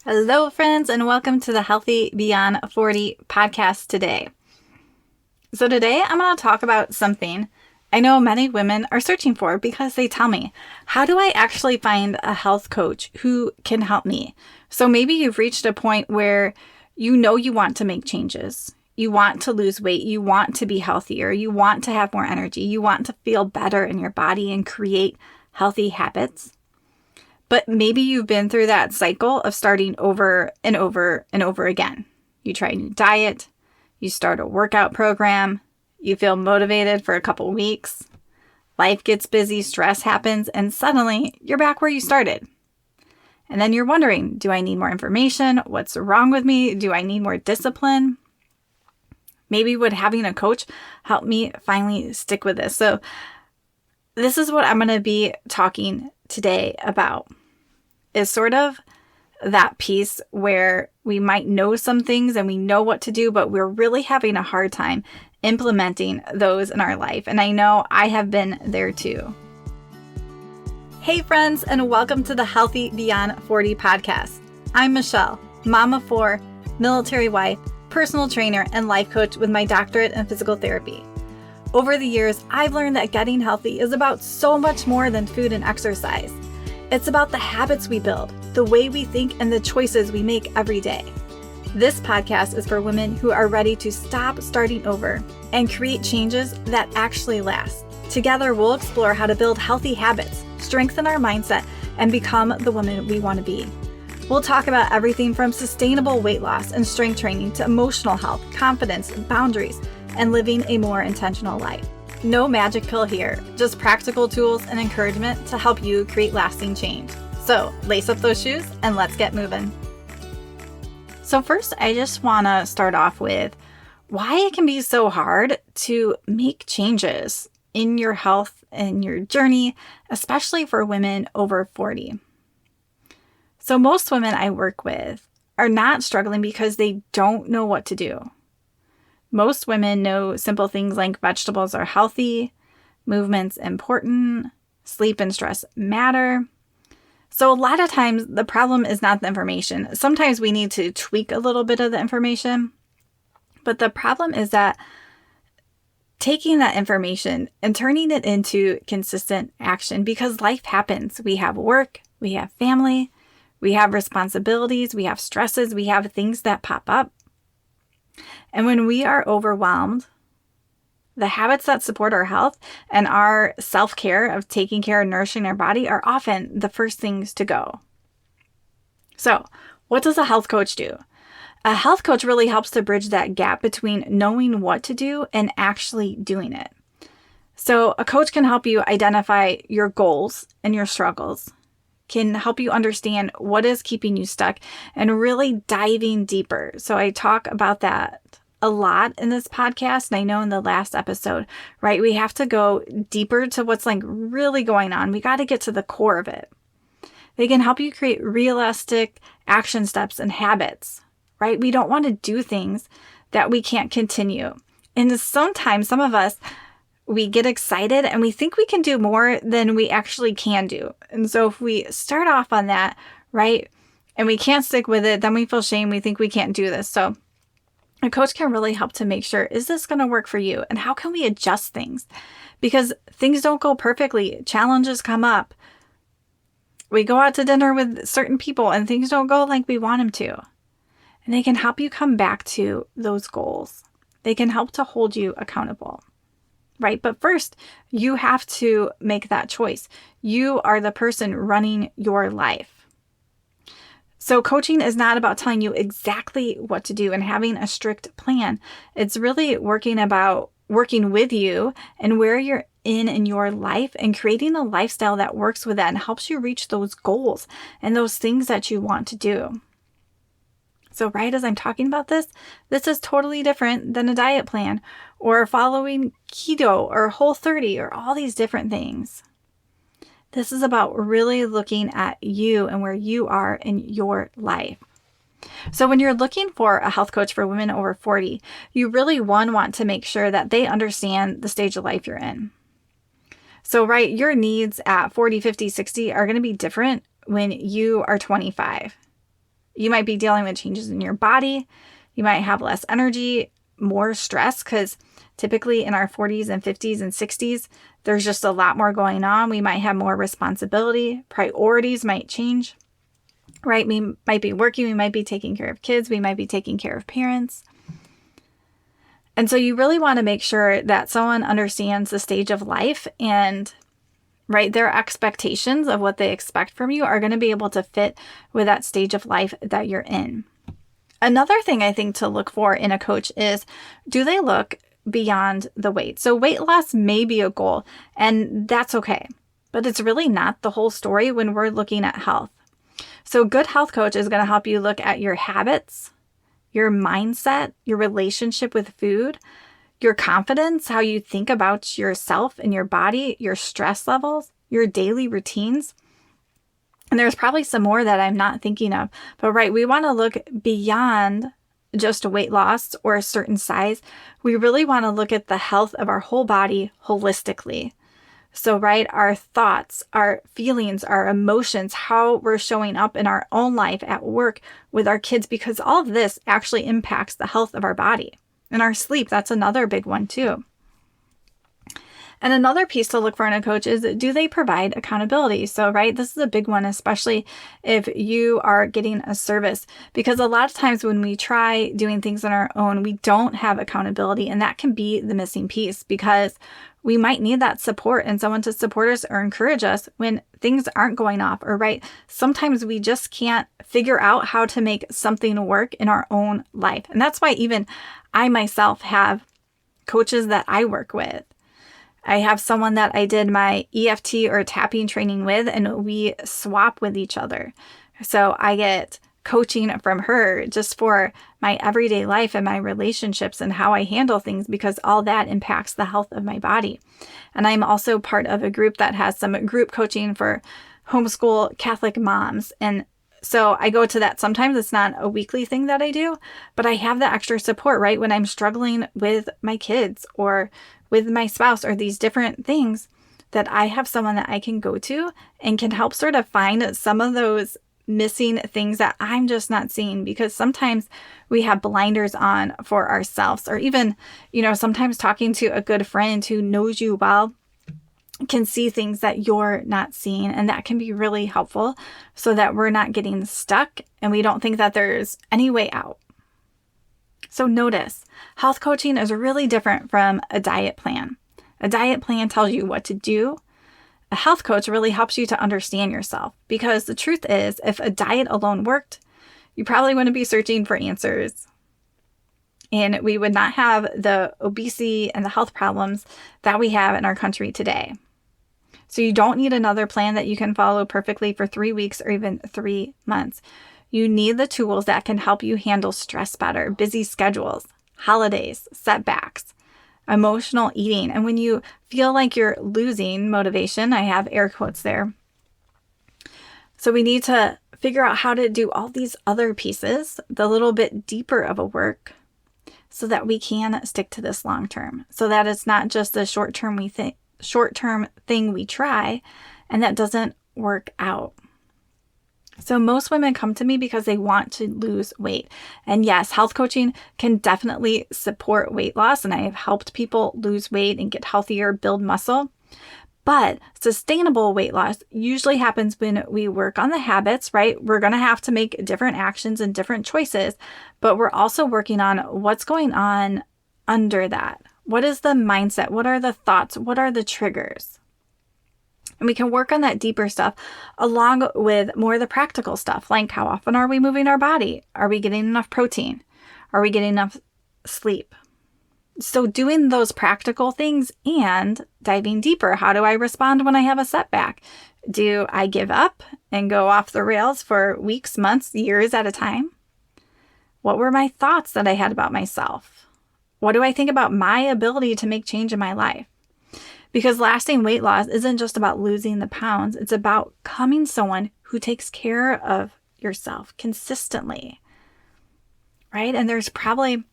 Hello, friends, and welcome to the Healthy Beyond 40 podcast today. So today I'm going to talk about something I know many women are searching for because they tell me, how do I actually find a health coach who can help me? So maybe you've reached a point where you know you want to make changes. You want to lose weight. You want to be healthier. You want to have more energy. You want to feel better in your body and create healthy habits. But maybe you've been through that cycle of starting over and over and over again. You try a new diet, you start a workout program, you feel motivated for a couple weeks, life gets busy, stress happens, and suddenly you're back where you started. And then you're wondering, do I need more information? What's wrong with me? Do I need more discipline? Maybe would having a coach help me finally stick with this? So this is what I'm going to be talking today about. Is sort of that piece where we might know some things and we know what to do, but we're really having a hard time implementing those in our life. And I know I have been there too. Hey friends, and welcome to the Healthy Beyond 40 podcast. I'm Michelle, mom of 4, military wife, personal trainer, and life coach with my doctorate in physical therapy. Over the years, I've learned that getting healthy is about so much more than food and exercise. It's about the habits we build, the way we think, and the choices we make every day. This podcast is for women who are ready to stop starting over and create changes that actually last. Together, we'll explore how to build healthy habits, strengthen our mindset, and become the woman we want to be. We'll talk about everything from sustainable weight loss and strength training to emotional health, confidence, boundaries, and living a more intentional life. No magic pill here, just practical tools and encouragement to help you create lasting change. So lace up those shoes and let's get moving. So first, I just want to start off with why it can be so hard to make changes in your health and your journey, especially for women over 40. So most women I work with are not struggling because they don't know what to do. Most women know simple things like vegetables are healthy, movement's important, sleep and stress matter. So a lot of times the problem is not the information. Sometimes we need to tweak a little bit of the information, but the problem is that taking that information and turning it into consistent action, because life happens. We have work, we have family, we have responsibilities, we have stresses, we have things that pop up. And when we are overwhelmed, the habits that support our health and our self-care of taking care and nourishing our body are often the first things to go. So, what does a health coach do? A health coach really helps to bridge that gap between knowing what to do and actually doing it. So, a coach can help you identify your goals and your struggles, can help you understand what is keeping you stuck, and really diving deeper. So I talk about that a lot in this podcast. And I know in the last episode, right, we have to go deeper to what's like really going on. We got to get to the core of it. They can help you create realistic action steps and habits, right? We don't want to do things that we can't continue. And sometimes some of us, we get excited and we think we can do more than we actually can do. And so if we start off on that, right, and we can't stick with it, then we feel shame. We think we can't do this. So a coach can really help to make sure, is this going to work for you? And how can we adjust things? Because things don't go perfectly. Challenges come up. We go out to dinner with certain people and things don't go like we want them to. And they can help you come back to those goals. They can help to hold you accountable. Right? But first, you have to make that choice. You are the person running your life. So coaching is not about telling you exactly what to do and having a strict plan. It's really working with you and where you're in your life and creating a lifestyle that works with that and helps you reach those goals and those things that you want to do. So right as I'm talking about this is totally different than a diet plan or following keto or Whole30 or all these different things. This is about really looking at you and where you are in your life. So when you're looking for a health coach for women over 40, you really, want to make sure that they understand the stage of life you're in. So, right, your needs at 40, 50, 60 are going to be different when you are 25. You might be dealing with changes in your body. You might have less energy, more stress, because typically in our 40s and 50s and 60s, there's just a lot more going on. We might have more responsibility. Priorities might change, right? We might be working. We might be taking care of kids. We might be taking care of parents. And so you really want to make sure that someone understands the stage of life and, right, their expectations of what they expect from you are going to be able to fit with that stage of life that you're in. Another thing I think to look for in a coach is, do they look beyond the weight? So weight loss may be a goal, and that's okay, but it's really not the whole story when we're looking at health. So a good health coach is going to help you look at your habits, your mindset, your relationship with food, your confidence, how you think about yourself and your body, your stress levels, your daily routines. And there's probably some more that I'm not thinking of. But right, we want to look beyond just weight loss or a certain size. We really want to look at the health of our whole body holistically. So, right, our thoughts, our feelings, our emotions, how we're showing up in our own life at work with our kids, because all of this actually impacts the health of our body. And our sleep, that's another big one too. And another piece to look for in a coach is, do they provide accountability? So, right, this is a big one, especially if you are getting a service, because a lot of times when we try doing things on our own, we don't have accountability, and that can be the missing piece, because we might need that support and someone to support us or encourage us when things aren't going off, or right, sometimes we just can't figure out how to make something work in our own life. And that's why even I myself have coaches that I work with. I have someone that I did my EFT or tapping training with, and we swap with each other. So I get coaching from her just for my everyday life and my relationships and how I handle things, because all that impacts the health of my body. And I'm also part of a group that has some group coaching for homeschool Catholic moms. And so I go to that. Sometimes it's not a weekly thing that I do, but I have the extra support, right? When I'm struggling with my kids or with my spouse or these different things, that I have someone that I can go to and can help sort of find some of those missing things that I'm just not seeing, because sometimes we have blinders on for ourselves, or even, sometimes talking to a good friend who knows you well can see things that you're not seeing, and that can be really helpful so that we're not getting stuck and we don't think that there's any way out. So notice, health coaching is really different from a diet plan. A diet plan tells you what to do. A health coach really helps you to understand yourself, because the truth is, if a diet alone worked, you probably wouldn't be searching for answers. And we would not have the obesity and the health problems that we have in our country today. So you don't need another plan that you can follow perfectly for 3 weeks or even 3 months. You need the tools that can help you handle stress better, busy schedules, holidays, setbacks, emotional eating. And when you feel like you're losing motivation, I have air quotes there. So we need to figure out how to do all these other pieces, the little bit deeper of a work, so that we can stick to this long term, so that it's not just the short-term thing we try and that doesn't work out. So most women come to me because they want to lose weight. And yes, health coaching can definitely support weight loss, and I have helped people lose weight and get healthier, build muscle. But sustainable weight loss usually happens when we work on the habits, right? We're going to have to make different actions and different choices, but we're also working on what's going on under that. What is the mindset? What are the thoughts? What are the triggers? And we can work on that deeper stuff along with more of the practical stuff, like how often are we moving our body? Are we getting enough protein? Are we getting enough sleep? So doing those practical things and diving deeper. How do I respond when I have a setback? Do I give up and go off the rails for weeks, months, years at a time? What were my thoughts that I had about myself? What do I think about my ability to make change in my life? Because lasting weight loss isn't just about losing the pounds. It's about becoming someone who takes care of yourself consistently, right? And there's probably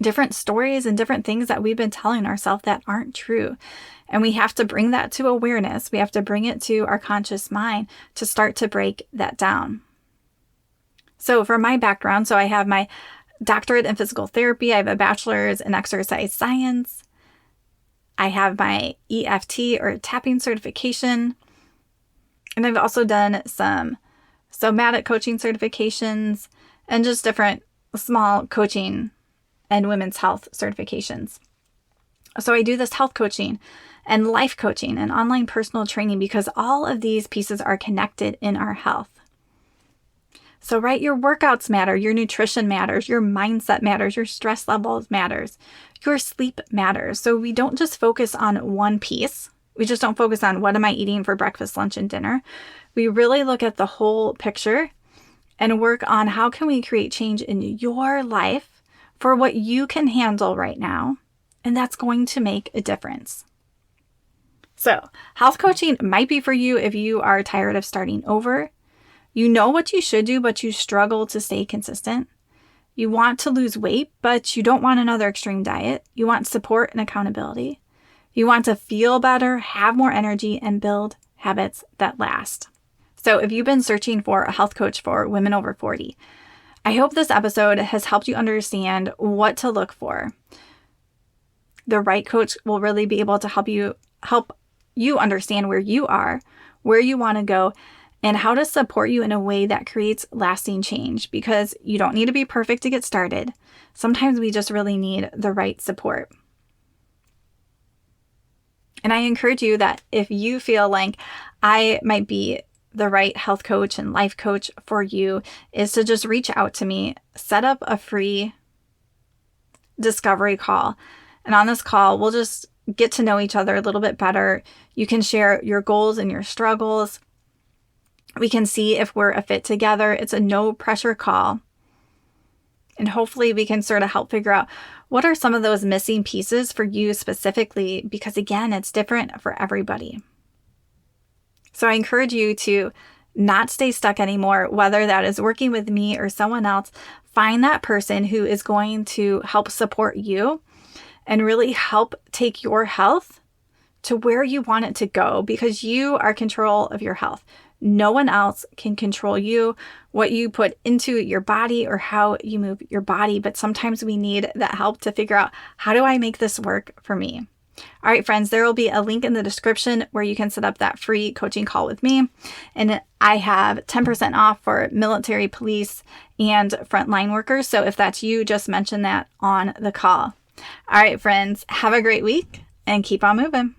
different stories and different things that we've been telling ourselves that aren't true. And we have to bring that to awareness. We have to bring it to our conscious mind to start to break that down. So for my background, I have my doctorate in physical therapy. I have a bachelor's in exercise science. I have my EFT or tapping certification. And I've also done some somatic coaching certifications and just different small coaching and women's health certifications. So I do this health coaching and life coaching and online personal training because all of these pieces are connected in our health. So, right, your workouts matter, your nutrition matters, your mindset matters, your stress levels matters, your sleep matters. So we don't just focus on one piece. We just don't focus on what am I eating for breakfast, lunch, and dinner. We really look at the whole picture and work on how can we create change in your life for what you can handle right now. And that's going to make a difference. So health coaching might be for you if you are tired of starting over. You know what you should do, but you struggle to stay consistent. You want to lose weight, but you don't want another extreme diet. You want support and accountability. You want to feel better, have more energy, and build habits that last. So if you've been searching for a health coach for women over 40, I hope this episode has helped you understand what to look for. The right coach will really be able to help you understand where you are, where you want to go, and how to support you in a way that creates lasting change, because you don't need to be perfect to get started. Sometimes we just really need the right support. And I encourage you that if you feel like I might be the right health coach and life coach for you, is to just reach out to me, set up a free discovery call. And on this call, we'll just get to know each other a little bit better. You can share your goals and your struggles. We can see if we're a fit together. It's a no pressure call. And hopefully we can sort of help figure out what are some of those missing pieces for you specifically, because again, it's different for everybody. So I encourage you to not stay stuck anymore, whether that is working with me or someone else. Find that person who is going to help support you and really help take your health to where you want it to go, because you are in control of your health. No one else can control you, what you put into your body or how you move your body. But sometimes we need that help to figure out, how do I make this work for me? All right, friends, there will be a link in the description where you can set up that free coaching call with me. And I have 10% off for military, police, and frontline workers. So if that's you, just mention that on the call. All right, friends, have a great week and keep on moving.